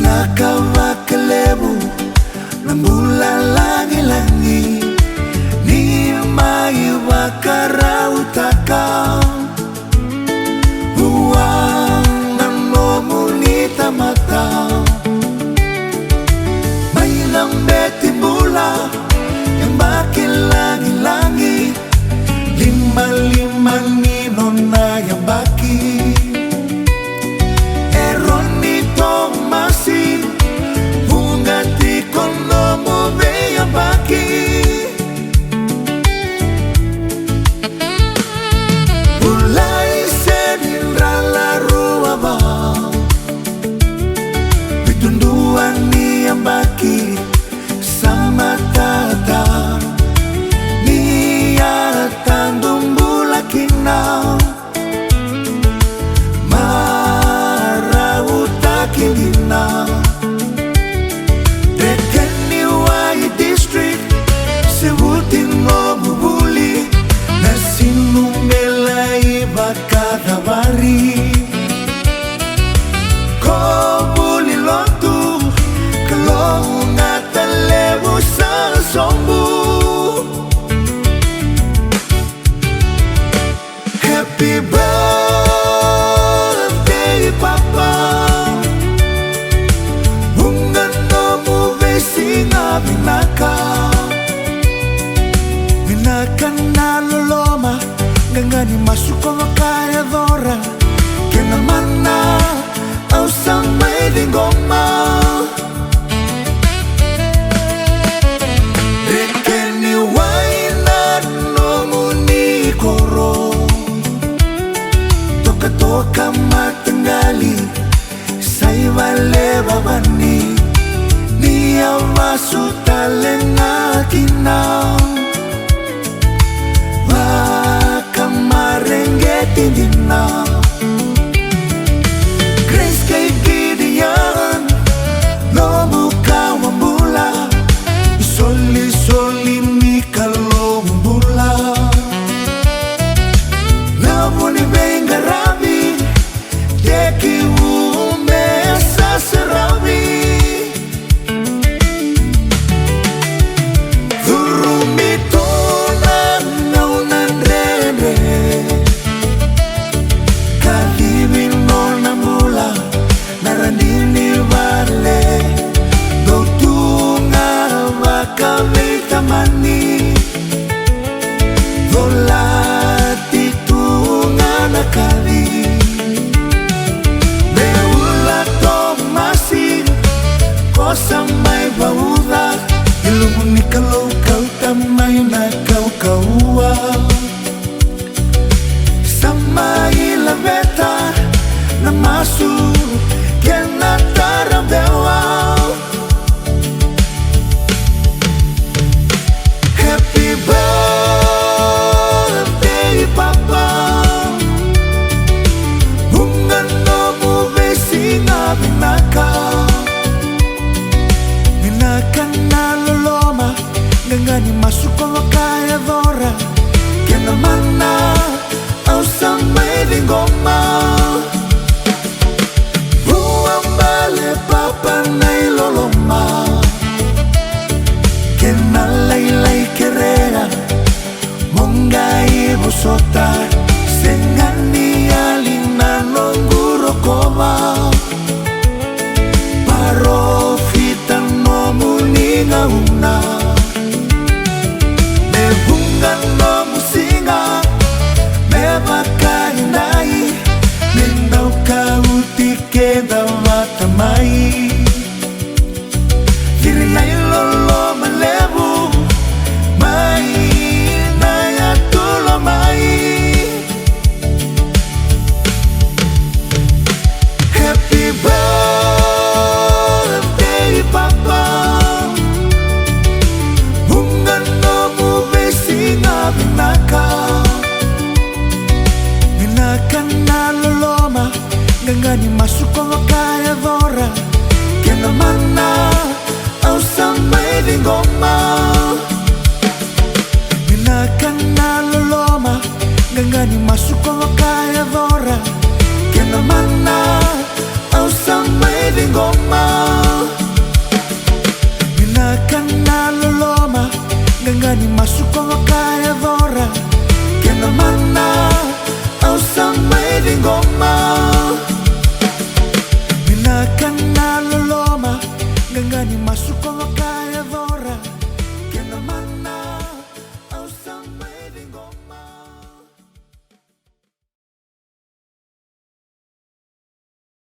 Nakawakalebu nambula langi-langi ni mai wakarautaka uang namomunita mata may lambeti mula yang makin langi-langi lima-lima nino na yang baki eronito masih ungati kono mo veya baki ulai senindra la rua ba bitunduan ni yang baki sama tata ni atandum bulakinau marau takilinau Kadawari ko muli lotu kalau ngatalebu sa sombu happy birthday papa bunga nomu vesinga binaka naloloma gangani masuk ko kaya dora kena mana au samai di goma rekeni waina no muni koro toka matenggali sai vale babani ni amasu talenga kinau Tindina Grace kay Gideon no muka wambula soli mi kalo wambula na muni benga rabi deki ume sasarabi kami tamani volati tunga nakali beula tomasi kosa mai bauda ilumuni kalau kau tamai na kau sama ila beta namasu kena tarabewa happy birthday papa bunga nomu vesinga binaka naloloma gangani masuk ko kaya dora kena mana au samai di goma buang bale papa nai loloma kena lai kerera mongai busota sengani alina nonguro koma parofita no muninga una me bunga no musinga me bakainai nendau kauti keda matamai Kirinai lolo malebu mai naya tulo mai happy birthday papa bunga nomu vesinga binaka naloloma Gangani masuko kaya vora Kena mana au sampai di ngoma Minakana loloma Gangani masuko